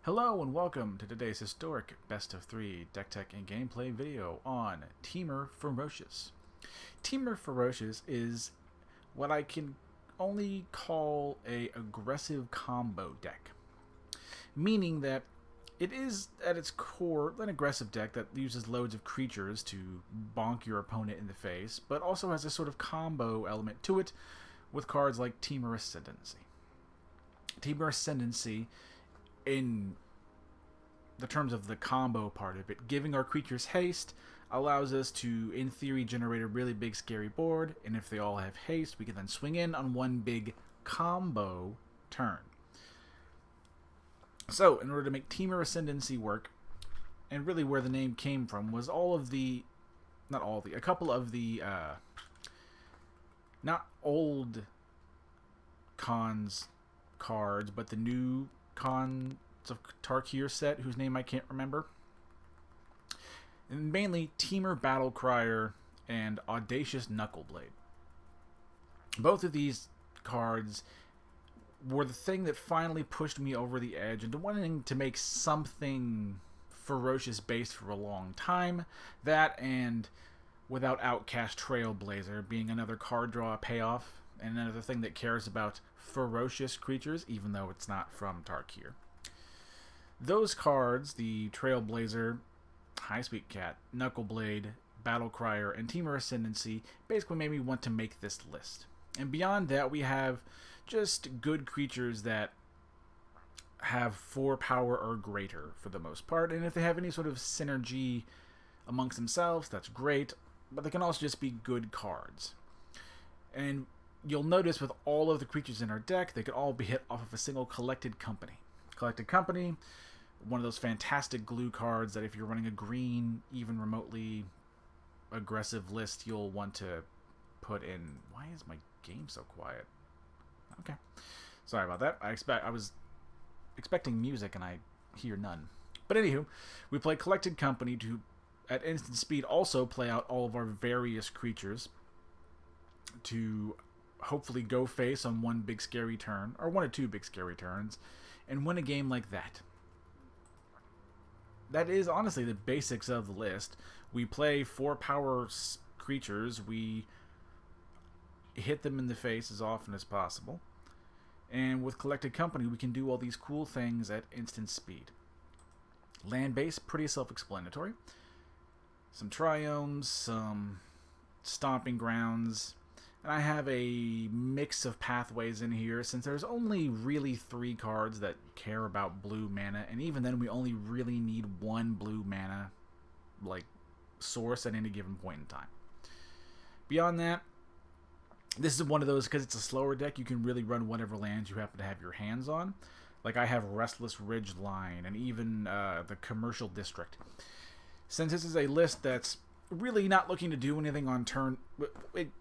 Hello and welcome to today's historic Best of 3 deck tech and gameplay video on Temur Ferocious. Temur Ferocious is what I can only call a aggressive combo deck, meaning that it is at its core an aggressive deck that uses loads of creatures to bonk your opponent in the face, but also has a sort of combo element to it with cards like Temur Ascendancy. Temur Ascendancy, in the terms of the combo part of it, giving our creatures haste allows us to, in theory, generate a really big scary board, and if they all have haste, we can then swing in on one big combo turn. So, in order to make Temur Ascendancy work, and really where the name came from was a couple of the, not old Khans cards, but the new Khans of Tarkir set, whose name I can't remember. And mainly Temur Battlecrier and Audacious Knuckleblade. Both of these cards were the thing that finally pushed me over the edge into wanting to make something ferocious based for a long time. That and Without Outcast Trailblazer being another card draw payoff, and another thing that cares about ferocious creatures, even though it's not from Tarkir. Those cards, the Trailblazer, High Sweet Cat, Knuckleblade, Battlecrier, and Temur Ascendancy, basically made me want to make this list. And beyond that, we have just good creatures that have 4 power or greater for the most part, and if they have any sort of synergy amongst themselves, that's great, but they can also just be good cards. And you'll notice with all of the creatures in our deck, they could all be hit off of a single Collected Company. Collected Company, one of those fantastic glue cards that if you're running a green, even remotely aggressive list, you'll want to put in. Why is my game so quiet? Okay, sorry about that. I was expecting music and I hear none. But anywho, we play Collected Company to, at instant speed, also play out all of our various creatures to hopefully go face on one big scary turn, or one or two big scary turns, and win a game like that. That is honestly the basics of the list. We play 4 power creatures, we hit them in the face as often as possible, and with Collected Company we can do all these cool things at instant speed. Land base, pretty self-explanatory. Some Triomes, some Stomping Grounds, and I have a mix of pathways in here since there's only really 3 cards that care about blue mana, and even then we only really need 1 blue mana source at any given point in time. Beyond that, this is one of those, because it's a slower deck, you can really run whatever lands you happen to have your hands on. Like I have Restless Ridgeline and even the Commercial District. Since this is a list that's really not looking to do anything on turn...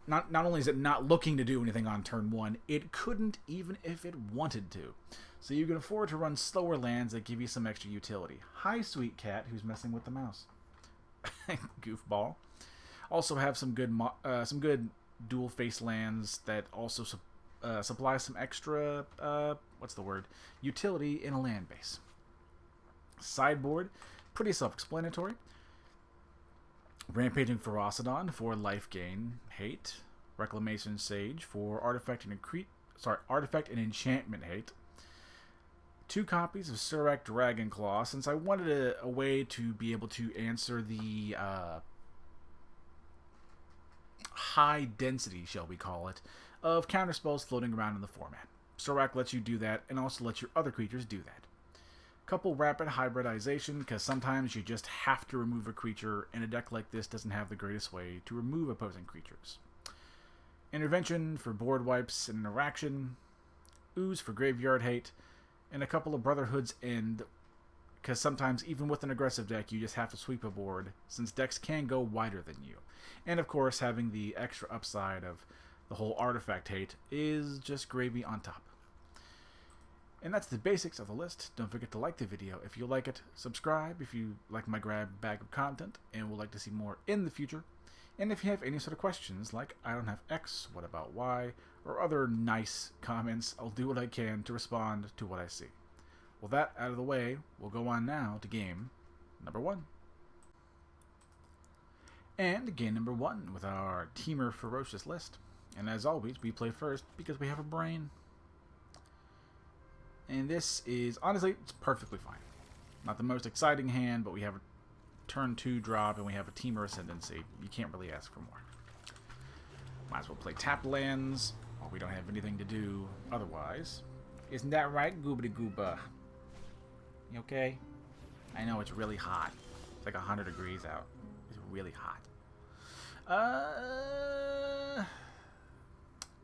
Not only is it not looking to do anything on turn 1, it couldn't even if it wanted to. So you can afford to run slower lands that give you some extra utility. Hi, Sweet Cat, who's messing with the mouse. Goofball. Also have some good dual face lands that also supply some extra... utility in a land base. Sideboard, pretty self-explanatory. Rampaging Ferocidon for life gain, hate. Reclamation Sage for artifact and enchantment hate. 2 copies of Surak Dragonclaw, since I wanted a way to be able to answer the high density, shall we call it, of counterspells floating around in the format. Surak lets you do that, and also lets your other creatures do that. Couple rapid hybridization, because sometimes you just have to remove a creature, and a deck like this doesn't have the greatest way to remove opposing creatures. Intervention for board wipes and interaction. Ooze for graveyard hate. And a couple of Brotherhood's End, because sometimes even with an aggressive deck you just have to sweep a board, since decks can go wider than you. And of course, having the extra upside of the whole artifact hate is just gravy on top. And that's the basics of the list. Don't forget to like the video if you like it, subscribe if you like my grab bag of content and would like to see more in the future, and if you have any sort of questions like I don't have X, what about Y, or other nice comments, I'll do what I can to respond to what I see. Well, that out of the way, we'll go on now to game number 1. And game number 1 with our Temur Ferocious list. And as always, we play first because we have a brain. And this is, honestly, it's perfectly fine. Not the most exciting hand, but we have a turn 2 drop and we have a Temur Ascendancy. You can't really ask for more. Might as well play tapped lands, while we don't have anything to do otherwise. Isn't that right, Goobity Gooba? You okay? I know it's really hot. It's like 100 degrees out. It's really hot.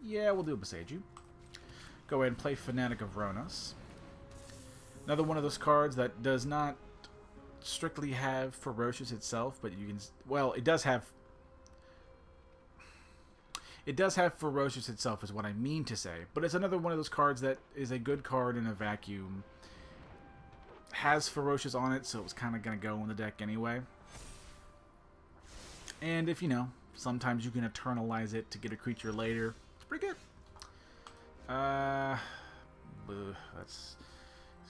Yeah, we'll do a Boseiju. Go ahead and play Fanatic of Rhonas. Another one of those cards that does not strictly have Ferocious itself, but you can... Well, it does have... It does have Ferocious itself, is what I mean to say. But it's another one of those cards that is a good card in a vacuum. Has Ferocious on it, so it was kind of going to go in the deck anyway. And if, you know, sometimes you can eternalize it to get a creature later. It's pretty good. It's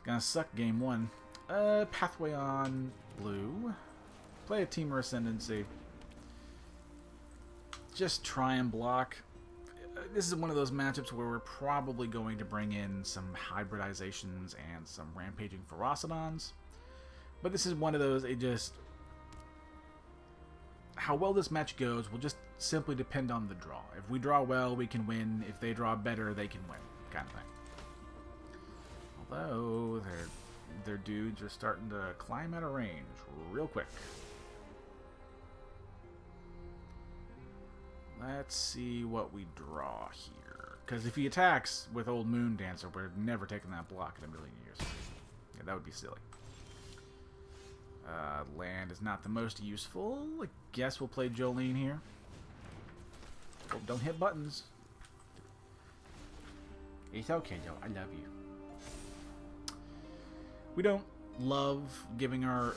going to suck game 1. Pathway on blue. Play a Temur Ascendancy. Just try and block. This is one of those matchups where we're probably going to bring in some hybridizations and some rampaging Ferocidons. But this is one of those, it just... How well this match goes will just simply depend on the draw. If we draw well, we can win. If they draw better, they can win. Kind of thing. Although, their dudes are starting to climb out of range real quick. Let's see what we draw here. Because if he attacks with Old Moon Dancer, we're never taking that block in a million years. Yeah, that would be silly. Land is not the most useful. I guess we'll play Jolene here. Oh, don't hit buttons. It's okay, Joe. I love you. We don't love giving our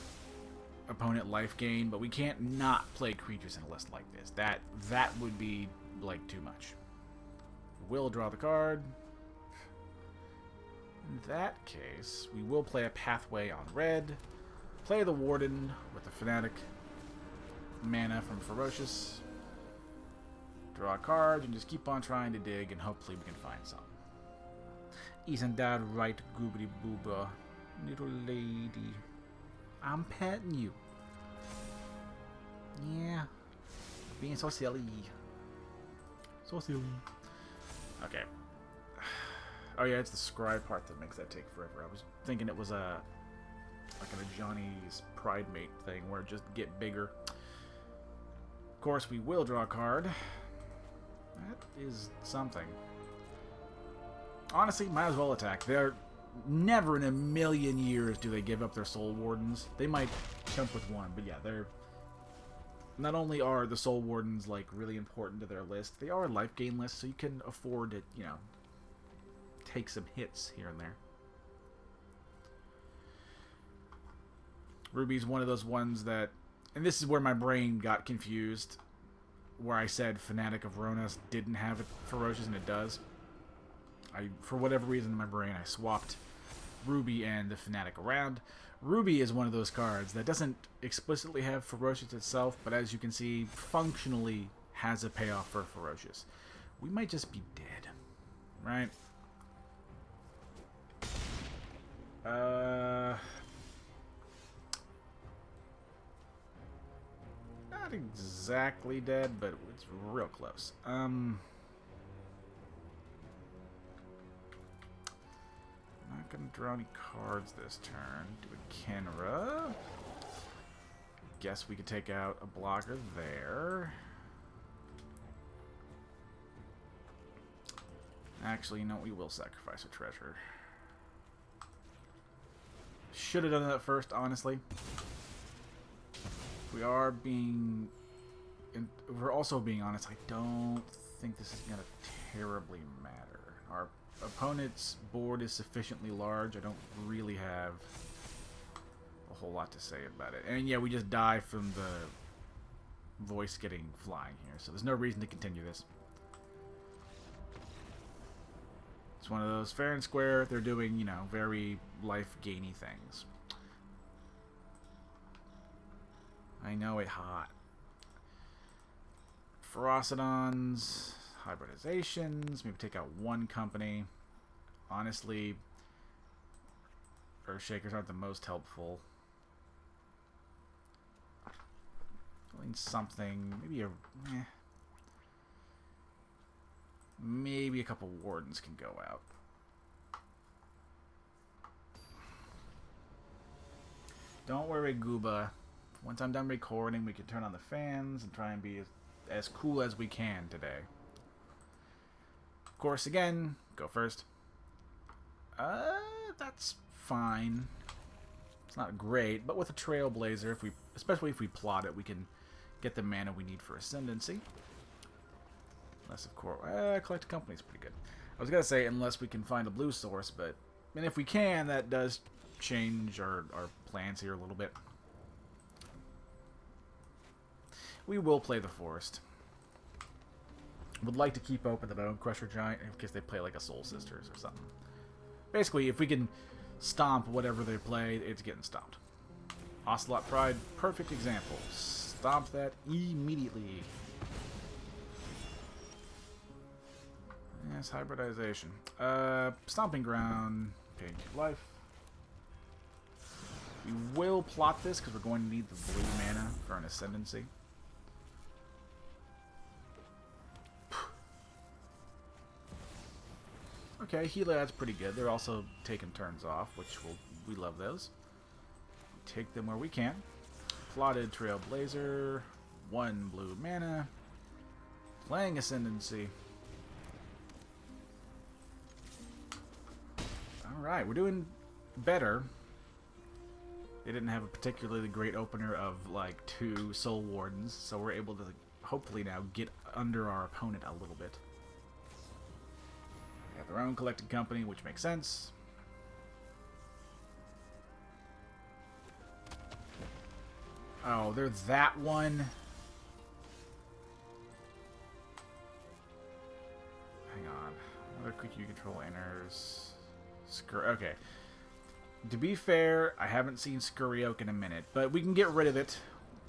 opponent life gain, but we can't not play creatures in a list like this. That would be, like, too much. We'll draw the card. In that case, we will play a Pathway on red. Play the Warden with the Fanatic mana from Ferocious. Draw a card and just keep on trying to dig, and hopefully we can find some. Isn't that right, Goobity Booba? Little lady. I'm petting you. Yeah. Being so silly. So silly. Okay. Oh yeah, it's the scry part that makes that take forever. I was thinking it was a... like a Johnny's Pride Mate thing where it just get bigger. Of course, we will draw a card. That is something. Honestly, might as well attack. They're never in a million years do they give up their Soul Wardens. They might jump with one, but yeah, they're... Not only are the Soul Wardens, like, really important to their list, they are a life gain list, so you can afford to, you know, take some hits here and there. Ruby's one of those ones that... And this is where my brain got confused, where I said Fanatic of Rhonas didn't have it Ferocious, and it does. For whatever reason in my brain, I swapped Ruby and the Fanatic around. Ruby is one of those cards that doesn't explicitly have Ferocious itself, but as you can see, functionally has a payoff for Ferocious. We might just be dead, right? Not exactly dead, but it's real close. Not gonna draw any cards this turn. Do a Kenra. Guess we could take out a blocker there. Actually, no, we will sacrifice a treasure. Should have done that first, honestly. We are being... We're also being honest, I don't think this is gonna terribly matter. Our opponent's board is sufficiently large. I don't really have a whole lot to say about it. And yeah, we just die from the voice getting flying here, so there's no reason to continue this. It's one of those fair and square. They're doing, you know, very life-gainy things. I know it hot. Ferocidons, hybridizations. Maybe take out one company. Honestly, Earthshakers aren't the most helpful. Doing something, maybe a maybe a couple wardens can go out. Don't worry, Gooba. Once I'm done recording, we can turn on the fans and try and be as cool as we can today. Of course, again, go first. That's fine. It's not great, but with a Trailblazer, especially if we plot it, we can get the mana we need for Ascendancy. Unless, of course, Collect a Company is pretty good. I was gonna say unless we can find a blue source, but if we can, that does change our plans here a little bit. We will play the Forest. Would like to keep open the Bone Crusher Giant in case they play like a Soul Sisters or something. Basically, if we can stomp whatever they play, it's getting stomped. Ocelot Pride, perfect example. Stomp that immediately. Yes, hybridization. Stomping Ground, Pig Life. We will plot this because we're going to need the blue mana for an Ascendancy. Okay, Heliod's pretty good. They're also taking turns off, which we love those. Take them where we can. Plotted Trailblazer, 1 blue mana. Playing Ascendancy. Alright, we're doing better. They didn't have a particularly great opener of like 2 Soul Wardens, so we're able to hopefully now get under our opponent a little bit. They have their own collected company, which makes sense. Oh, they're that one. Hang on. Another creature you control enters. Okay. To be fair, I haven't seen Scurry Oak in a minute, but we can get rid of it.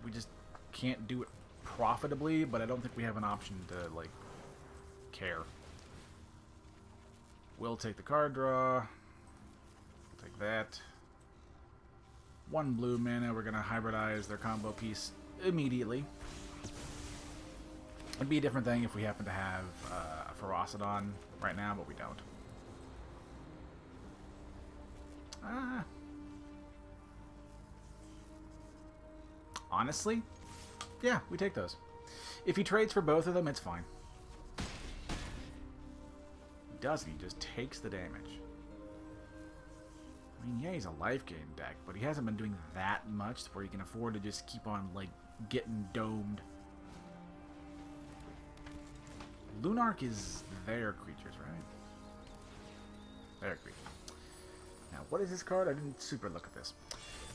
We just can't do it profitably, but I don't think we have an option to, like, care. We'll take the card draw. Take that. 1 blue mana. We're going to hybridize their combo piece immediately. It'd be a different thing if we happen to have a Ferocidon right now, but we don't. Honestly, yeah, we take those. If he trades for both of them, it's fine. He doesn't. He just takes the damage. I mean, yeah, he's a life gain deck, but he hasn't been doing that much where he can afford to just keep on, like, getting domed. Lunark is their creatures, right? Their creatures. Now, what is this card? I didn't super look at this.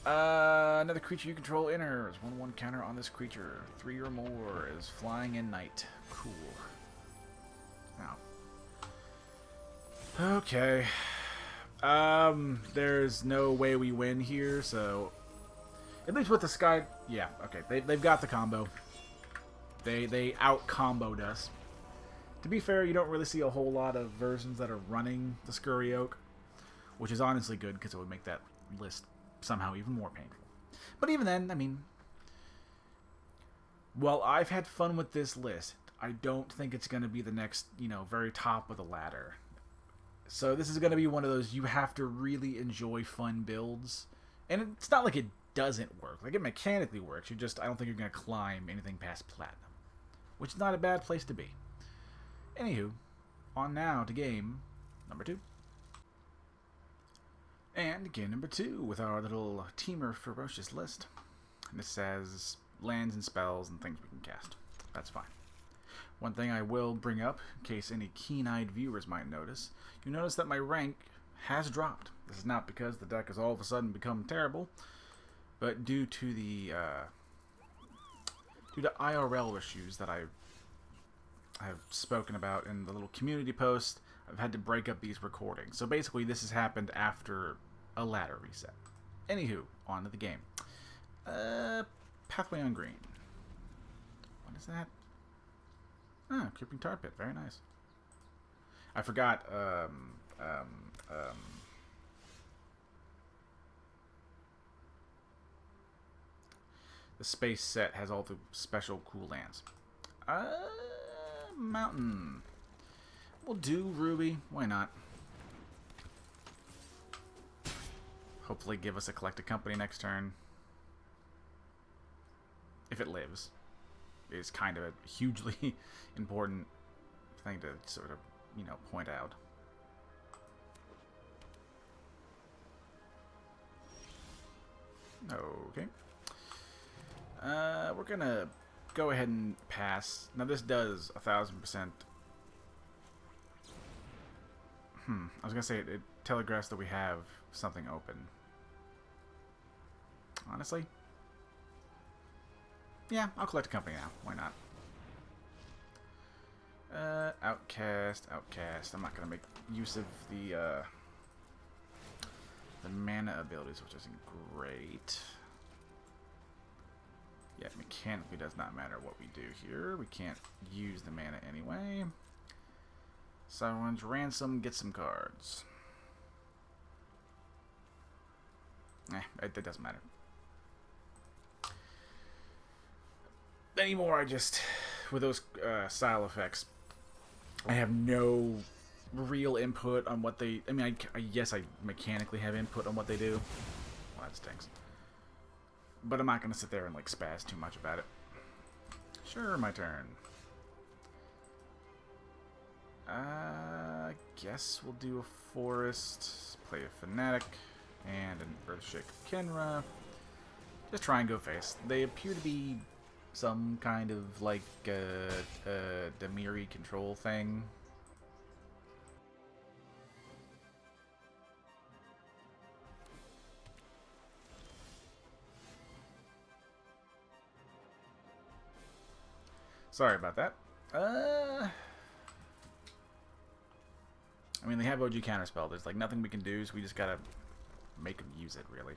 Another creature you control enters. 1/1 counter on this creature. 3 or more is flying in night. Cool. Now. Okay. There's no way we win here, so... At least with the Sky... Yeah, okay. They've got the combo. They out-comboed us. To be fair, you don't really see a whole lot of versions that are running the Scurry Oak, which is honestly good because it would make that list somehow even more painful. But even then, I mean, while I've had fun with this list, I don't think it's going to be the next, very top of the ladder. So this is going to be one of those you have to really enjoy fun builds. And it's not like it doesn't work. Like, it mechanically works. I don't think you're going to climb anything past Platinum, which is not a bad place to be. Anywho, on now to game number 2. And game number 2 with our little Temur Ferocious list. And this says lands and spells and things we can cast. That's fine. One thing I will bring up, in case any keen-eyed viewers might notice, you notice that my rank has dropped. This is not because the deck has all of a sudden become terrible, but due to the IRL issues that I have spoken about in the little community post. I've had to break up these recordings. So basically, this has happened after a ladder reset. Anywho, on to the game. Pathway on green. What is that? Ah, Creeping Tar Pit. Very nice. I forgot, the space set has all the special cool lands. Mountain. We'll do Ruby. Why not? Hopefully give us a Collected Company next turn. If it lives. It's kind of a hugely important thing to sort of, you know, point out. Okay. We're gonna go ahead and pass. Now this does 1000%. I was gonna say it telegraphs that we have something open. Honestly, yeah, I'll Collect a Company now. Why not? Outcast. I'm not gonna make use of the mana abilities, which isn't great. Yeah, mechanically does not matter what we do here. We can't use the mana anyway. Someone's Ransom, get some cards. It doesn't matter. Anymore, I just, with those style effects, I have no real input on what they... I mean, yes, I mechanically have input on what they do. Well, that stinks. But I'm not going to sit there and, like, spaz too much about it. Sure, my turn. I guess we'll do a Forest, play a Fanatic, and an Earthshake Kenra. Just try and go face. They appear to be some kind of, like, Demiri control thing. Sorry about that. I mean, they have OG Counterspell. There's, like, nothing we can do, so we just gotta make them use it, really.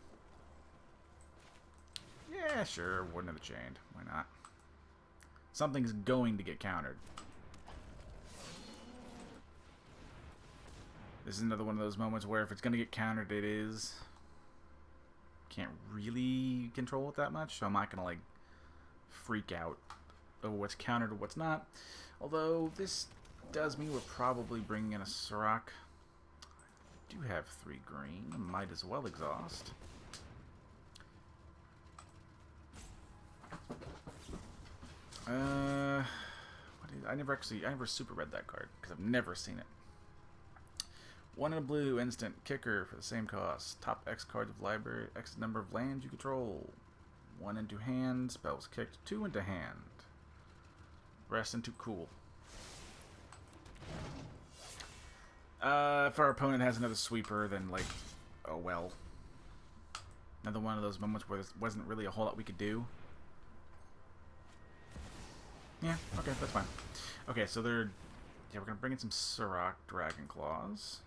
Yeah, sure. Warden of the Chained. Why not? Something's going to get countered. This is another one of those moments where if it's going to get countered, it is. Can't really control it that much, so I'm not going to, like, freak out over what's countered or what's not. Although, this does mean we're probably bringing in a Sirach. I do have 3 green. Might as well exhaust. I never super read that card because I've never seen it. 1 in a blue, instant kicker for the same cost. Top X cards of library, X number of lands you control. 1 into hand, spells kicked. 2 into hand. Rest into cool. If our opponent has another sweeper, then, like, oh well. Another one of those moments where there wasn't really a whole lot we could do. Yeah, okay, that's fine. Okay, so they're... Yeah, we're going to bring in some Sirach Dragon Claws.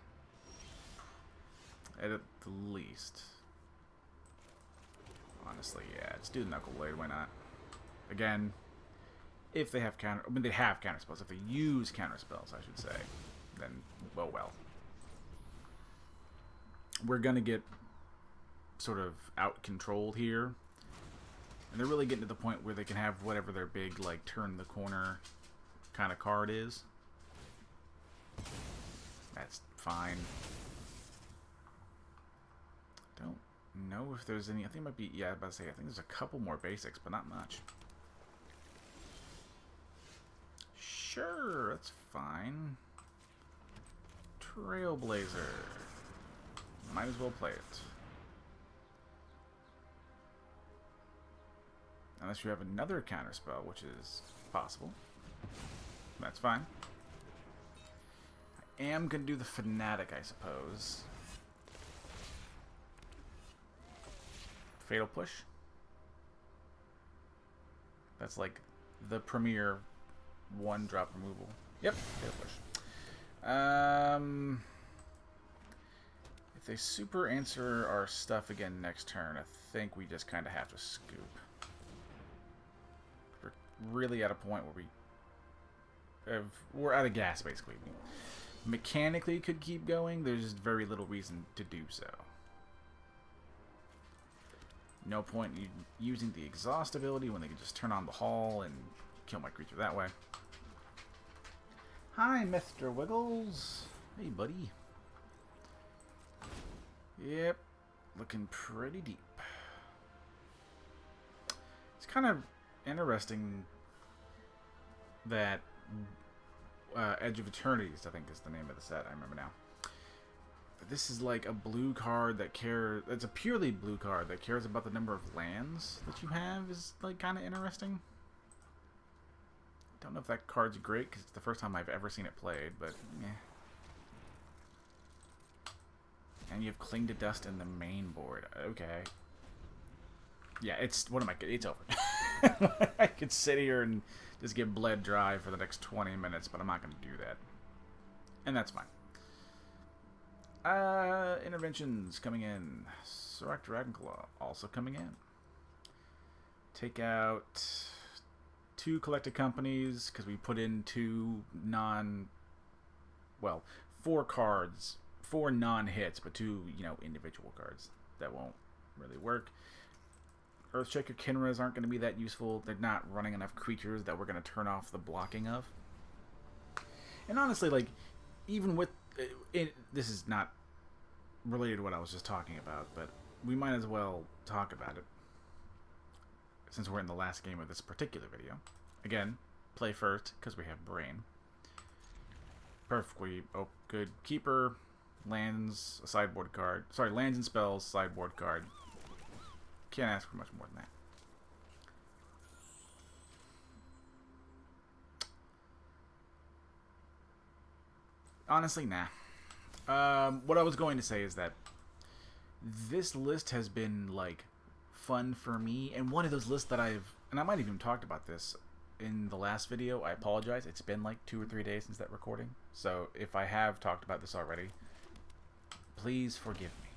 At the least. Honestly, yeah, let's do the Knuckle Blade, why not? Again, if they have counter... I mean, they have counter spells. If they use counter spells, I should say, then, well. We're going to get sort of out-controlled here. And they're really getting to the point where they can have whatever their big, like, turn-the-corner kind of card is. That's fine. Don't know if there's any... I think it might be... Yeah, I was about to say, I think there's a couple more basics, but not much. Sure, that's fine. Trailblazer. Might as well play it. Unless you have another counterspell, which is possible. That's fine. I am going to do the Fanatic, I suppose. Fatal Push. That's like the premier 1-drop removal. Yep, Fatal Push. If they super answer our stuff again next turn, I think we just kind of have to scoop. We're really at a point where we're out of gas, basically. We mechanically could keep going. There's just very little reason to do so. No point in using the exhaust ability when they can just turn on the Hall and kill my creature that way. Hi, Mr. Wiggles. Hey, buddy. Yep, looking pretty deep. It's kind of interesting that Edge of Eternities, I think is the name of the set, I remember now. This is like a blue card that cares... It's a purely blue card that cares about the number of lands that you have is like kind of interesting. Don't know if that card's great because it's the first time I've ever seen it played, but yeah. And you have Cling to Dust in the main board. Okay. Yeah, it's... What am I... It's over. I could sit here and just get bled dry for the next 20 minutes, but I'm not going to do that. And that's fine. Interventions coming in. Serac Dragonclaw also coming in. Take out 2 collected companies because we put in 2 well, 4 cards. 4 non-hits, but 2, individual cards. That won't really work. Earthshaker Kinras aren't going to be that useful. They're not running enough creatures that we're going to turn off the blocking of. And honestly, like, even with... this is not related to what I was just talking about, but we might as well talk about it. Since we're in the last game of this particular video. Again, play first, because we have brain. Perfectly good keeper... Lands, a sideboard card. Sorry, lands and spells, sideboard card. Can't ask for much more than that. Honestly, nah. What I was going to say is that this list has been, like, fun for me. And one of those lists that I've... And I might have even talked about this in the last video. I apologize. It's been, like, 2 or 3 days since that recording. So, if I have talked about this already... Please forgive me.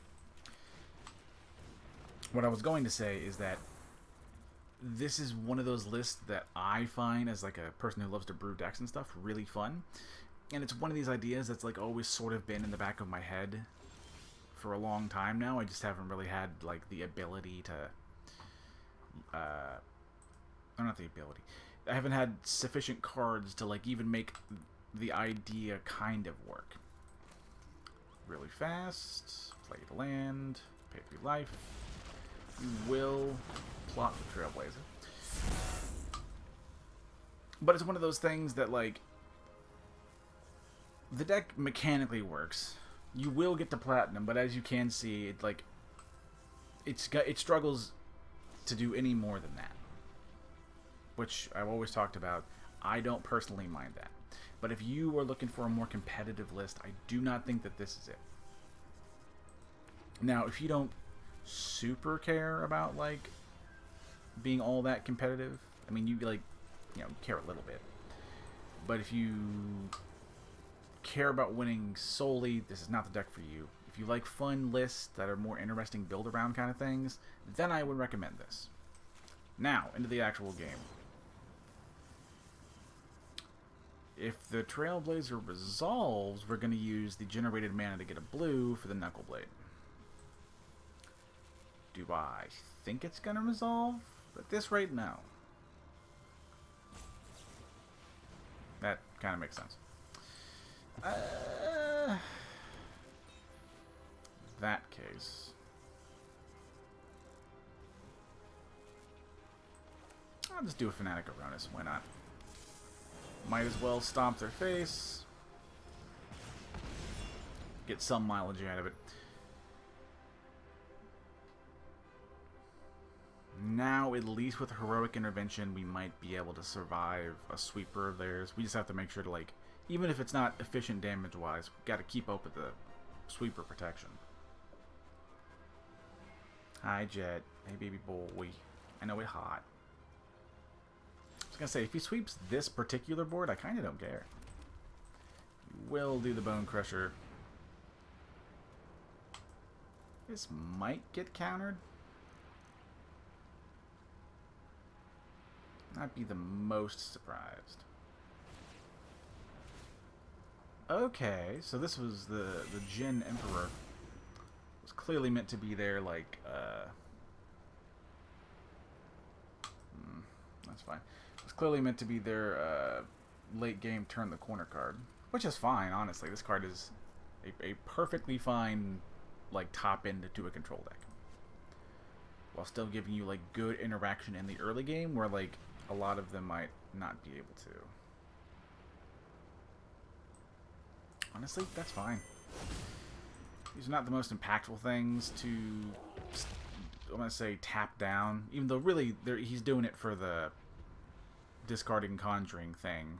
What I was going to say is that this is one of those lists that I find, as like a person who loves to brew decks and stuff, really fun. And it's one of these ideas that's like always sort of been in the back of my head for a long time now. I just haven't really had like the ability to... not the ability. I haven't had sufficient cards to like even make the idea kind of work. Really fast, play the land, pay 3 life. You will plot the Trailblazer. But it's one of those things that, like, the deck mechanically works. You will get to platinum, but as you can see, it like it struggles to do any more than that. Which I've always talked about. I don't personally mind that. But if you are looking for a more competitive list, I do not think that this is it. Now, if you don't super care about, like, being all that competitive, I mean, you, like, care a little bit. But if you care about winning solely, this is not the deck for you. If you like fun lists that are more interesting build-around kind of things, then I would recommend this. Now, into the actual game. If the Trailblazer resolves, we're going to use the generated mana to get a blue for the Knuckleblade. Do I think it's going to resolve? At this rate, no. That kind of makes sense. That case... I'll just do a Fanatic of Rhonas. Why not? Might as well stomp their face. Get some mileage out of it. Now, at least with Heroic Intervention, we might be able to survive a sweeper of theirs. We just have to make sure to, like, even if it's not efficient damage-wise, we've got to keep up with the sweeper protection. Hi, Jet. Hey, baby boy. I know it's hot. I was going to say, if he sweeps this particular board, I kind of don't care. will do the Bone Crusher. This might get countered. Not be the most surprised. Okay, so this was the Jin Emperor. It was clearly meant to be there, like, that's fine. It was clearly meant to be their late game turn the corner card, which is fine, honestly. This card is a perfectly fine, like, top end to a control deck, while still giving you, like, good interaction in the early game, where, like, a lot of them might not be able to. Honestly, that's fine. These are not the most impactful things to, I'm going to say, tap down. Even though, really, he's doing it for the discarding Conjuring thing.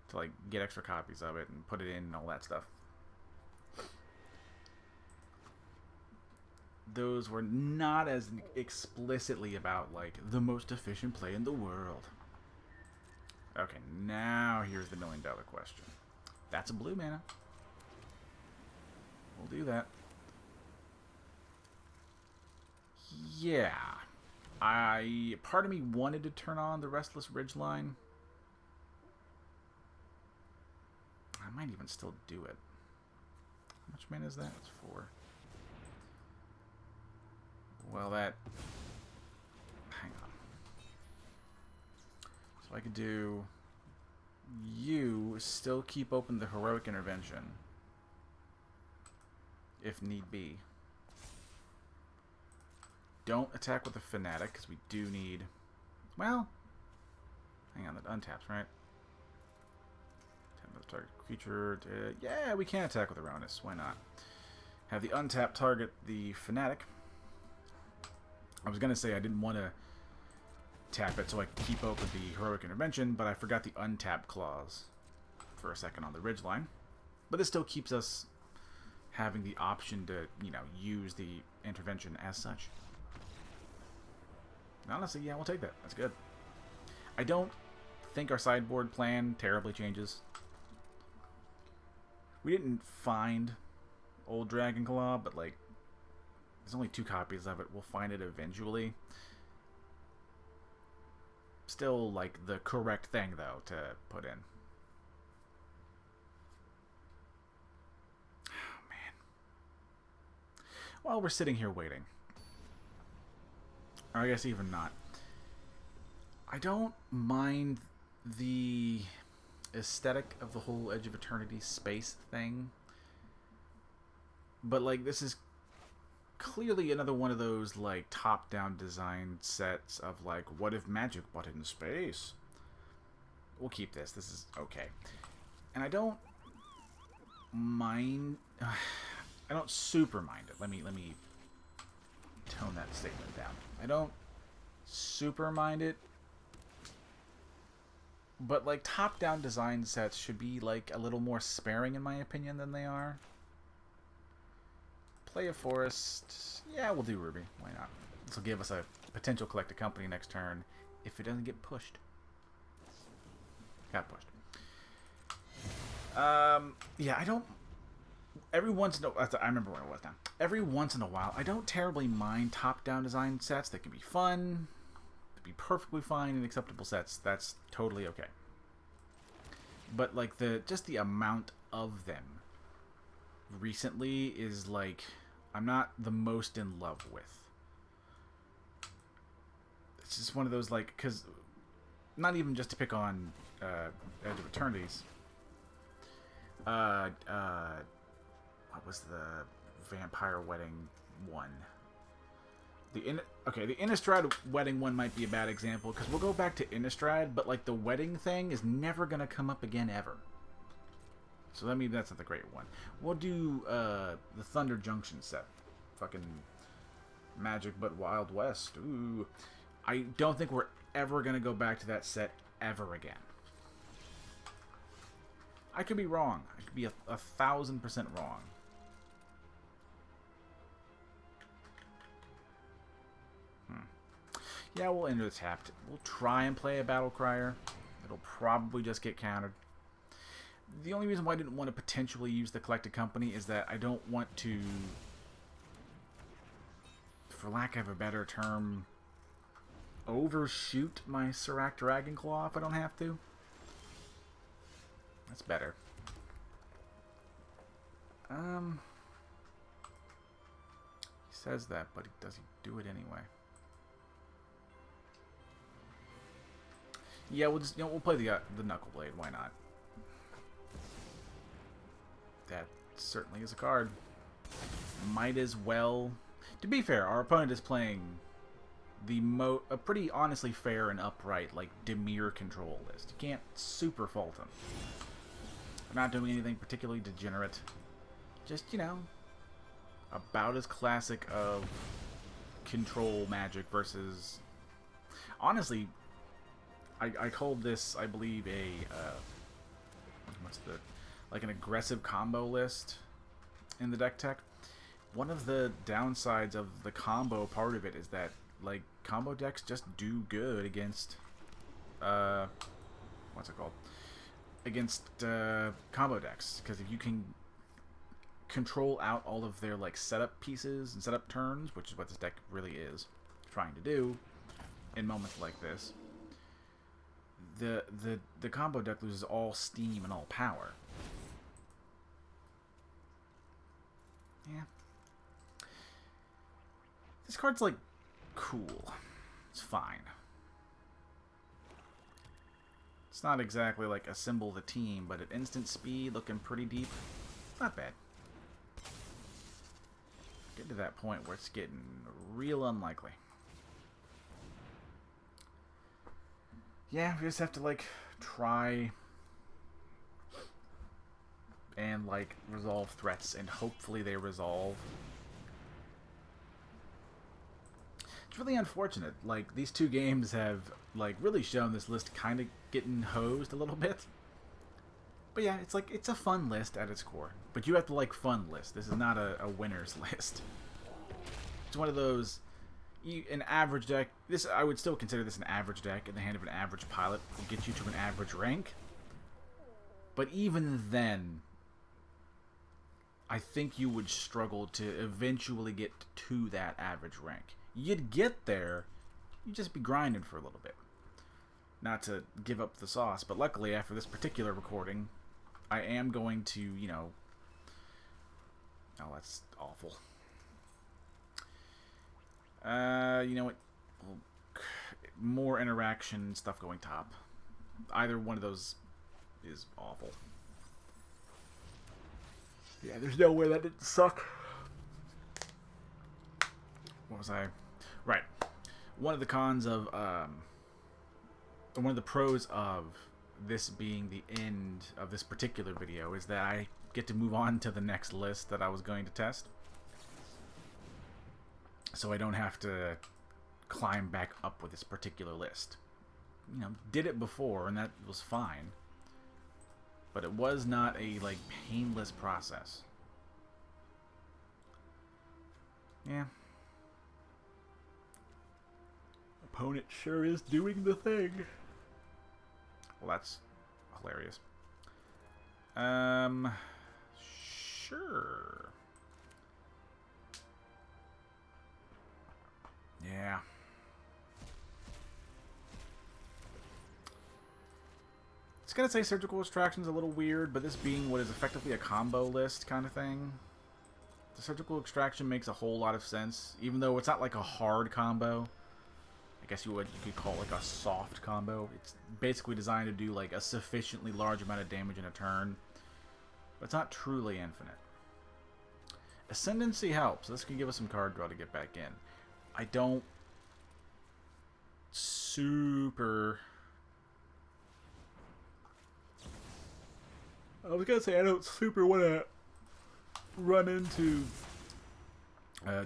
To, like, get extra copies of it and put it in and all that stuff. Those were not as explicitly about, like, the most efficient play in the world. Okay, now here's the million-dollar question. That's a blue mana. We'll do that. Yeah. Part of me wanted to turn on the Restless Ridgeline. I might even still do it. How much mana is that? It's 4. Well, that... Hang on. So I could do... You still keep open the Heroic Intervention. If need be. Don't attack with the Fanatic, because we do need... Well... Hang on, that untaps, right? Tap the target creature... yeah, we can attack with the Rhonas. Why not? Have the untap target the Fanatic. I was going to say I didn't want to tap it so I could keep open the Heroic Intervention, but I forgot the untap clause for a second on the Ridgeline. But this still keeps us having the option to, you know, use the intervention as such. And honestly, yeah, we'll take that. That's good. I don't think our sideboard plan terribly changes. We didn't find Old Dragon Claw, but, like, there's only 2 copies of it. We'll find it eventually. Still, like, the correct thing, though, to put in. Oh, man. While we're sitting here waiting. Or I guess even not. I don't mind the aesthetic of the whole Edge of Eternity space thing. But, like, this is clearly another one of those, like, top-down design sets of, like, what if Magic but in space? We'll keep this. This is okay. And I don't mind... I don't super mind it. Let me tone that statement down. I don't super mind it. But, like, top-down design sets should be, like, a little more sparing, in my opinion, than they are. Play a forest. Yeah, we'll do Ruby. Why not? This will give us a potential collect a company next turn if it doesn't get pushed. Got pushed. Yeah, I don't... Every once in a... I remember when it was now. Every once in a while, I don't terribly mind top-down design sets. That can be fun. Be perfectly fine and acceptable sets. That's totally okay. But, like, just the amount of them recently is, like, I'm not the most in love with. It's just one of those, like, because not even just to pick on Edge of Eternities. What was the Vampire Wedding one? The Innistrad Wedding one might be a bad example, because we'll go back to Innistrad, but, like, the wedding thing is never going to come up again, ever. So that maybe that's not the great one. We'll do the Thunder Junction set. Fucking Magic but Wild West. Ooh. I don't think we're ever going to go back to that set ever again. I could be wrong. I could be 1,000% wrong. Yeah, we'll enter the tapped. We'll try and play a Battle Crier. It'll probably just get countered. The only reason why I didn't want to potentially use the Collected Company is that I don't want to, for lack of a better term, overshoot my Serac Dragonclaw if I don't have to. That's better. He says that, but does he do it anyway? Yeah, we'll play the Knuckleblade. Why not? That certainly is a card. Might as well. To be fair, our opponent is playing a pretty honestly fair and upright, like, Temur control list. You can't super fault him. They're not doing anything particularly degenerate. Just, you know, about as classic of control magic versus... Honestly, I called this, I believe, like an aggressive combo list in the deck tech. One of the downsides of the combo part of it is that, like, combo decks just do good against, what's it called? Against combo decks, because if you can control out all of their, like, setup pieces and setup turns, which is what this deck really is trying to do in moments like this, the combo deck loses all steam and all power. Yeah. This card's, like, cool. It's fine. It's not exactly like a symbol of the team, but at instant speed, looking pretty deep, not bad. Get to that point where it's getting real unlikely. Yeah, we just have to, like, try and, like, resolve threats, and hopefully they resolve. It's really unfortunate. Like, these two games have, like, really shown this list kind of getting hosed a little bit. But yeah, it's like, it's a fun list at its core. But you have to like fun list. This is not a winner's list. It's one of those, an average deck. This, I would still consider this an average deck in the hand of an average pilot. Will get you to an average rank. But even then, I think you would struggle to eventually get to that average rank. You'd get there, you'd just be grinding for a little bit. Not to give up the sauce, but luckily after this particular recording, I am going to, you know... Oh, that's awful. You know what? More interaction, stuff going top. Either one of those is awful. Yeah, there's no way that didn't suck. What was I? Right. One of the cons of, one of the pros of this being the end of this particular video is that I get to move on to the next list that I was going to test. So I don't have to climb back up with this particular list. You know, did it before and that was fine. But it was not a, like, painless process. Yeah. Opponent sure is doing the thing. Well, that's hilarious. Sure. Yeah. It's gonna say surgical extraction's a little weird, but this being what is effectively a combo list kind of thing, the surgical extraction makes a whole lot of sense, even though it's not like a hard combo. I guess you could call it like a soft combo. It's basically designed to do like a sufficiently large amount of damage in a turn, but it's not truly infinite. Ascendancy helps. This can give us some card draw to get back in. I don't super... I was gonna say I don't super want to run into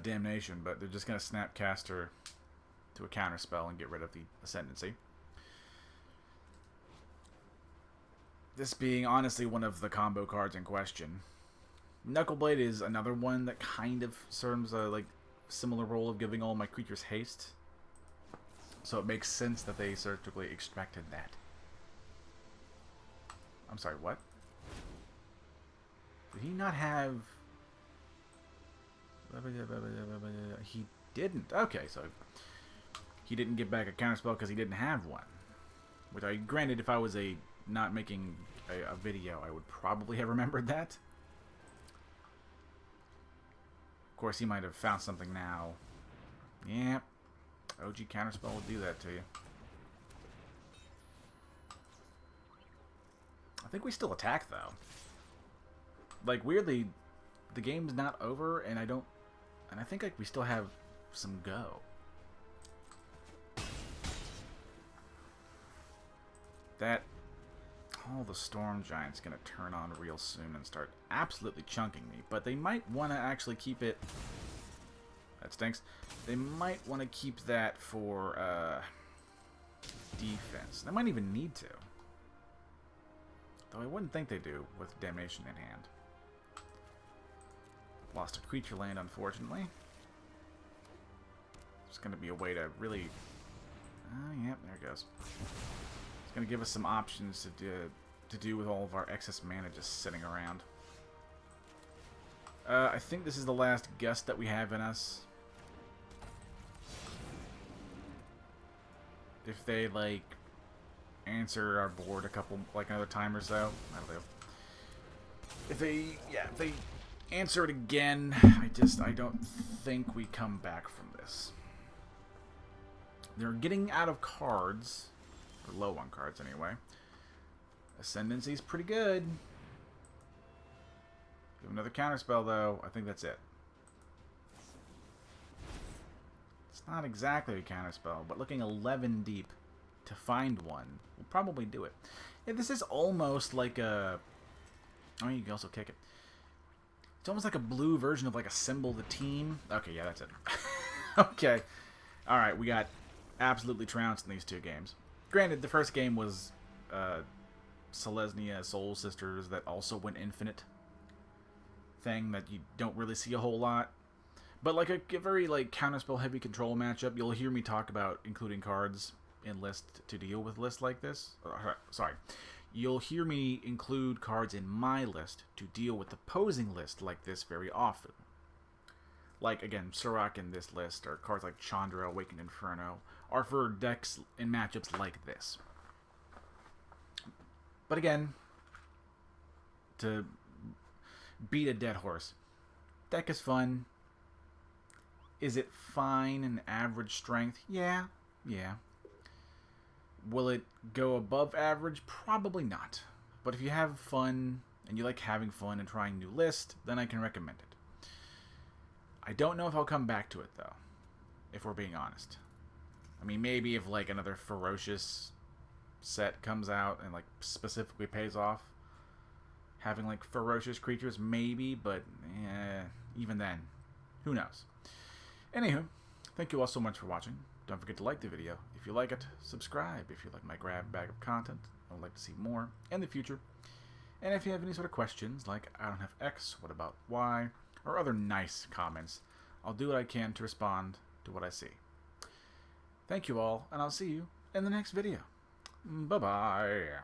Damnation, but they're just gonna Snapcaster to a counterspell and get rid of the Ascendancy. This being honestly one of the combo cards in question. Knuckleblade is another one that kind of serves a like similar role of giving all my creatures haste. So it makes sense that they surgically extracted that. I'm sorry, what? Did he not have... He didn't. Okay, so he didn't get back a counterspell because he didn't have one. Which, granted, if I was not making a video, I would probably have remembered that. Of course, he might have found something now. Yep. OG counterspell will do that to you. I think we still attack, though. Like, weirdly, the game's not over, and I think like we still have some go. All the Storm Giant's gonna turn on real soon and start absolutely chunking me, but they might want to actually keep it. That stinks. They might want to keep that for defense. They might even need to. Though I wouldn't think they do with Damnation in hand. Lost a creature land, unfortunately. It's going to be a way to really... yep, there it goes. It's going to give us some options to do with all of our excess mana just sitting around. I think this is the last gust that we have in us. If they, like, answer our board a couple, like another time or so, that'll do. If they answer it again, I don't think we come back from this. They're getting out of cards, or low on cards anyway. Ascendancy's pretty good. Give another counterspell though. I think that's it. It's not exactly a counterspell, but looking 11 deep to find one will probably do it. Yeah, this is almost like a... I mean, you can also kick it. It's almost like a blue version of like a Symbol the Team. Okay, yeah, that's it. Okay. Alright, we got absolutely trounced in these two games. Granted, the first game was Selesnya Soul Sisters that also went infinite thing that you don't really see a whole lot. But like a very like counterspell heavy control matchup, you'll hear me talk about including cards in list to deal with lists like this. Sorry. You'll hear me include cards in my list to deal with opposing list like this very often. Like, again, Surak in this list, or cards like Chandra, Awakened Inferno, are for decks in matchups like this. But again, to beat a dead horse, deck is fun. Is it fine in average strength? Yeah. Will it go above average? Probably not. But if you have fun, and you like having fun and trying new lists, then I can recommend it. I don't know if I'll come back to it, though, if we're being honest. I mean, maybe if, like, another Ferocious set comes out and, like, specifically pays off. Having, like, Ferocious creatures, maybe, but even then, who knows. Anywho, thank you all so much for watching. Don't forget to like the video. If you like it, subscribe if you like my grab bag of content and would like to see more in the future. And if you have any sort of questions, like I don't have X, what about Y, or other nice comments, I'll do what I can to respond to what I see. Thank you all, and I'll see you in the next video. Bye-bye.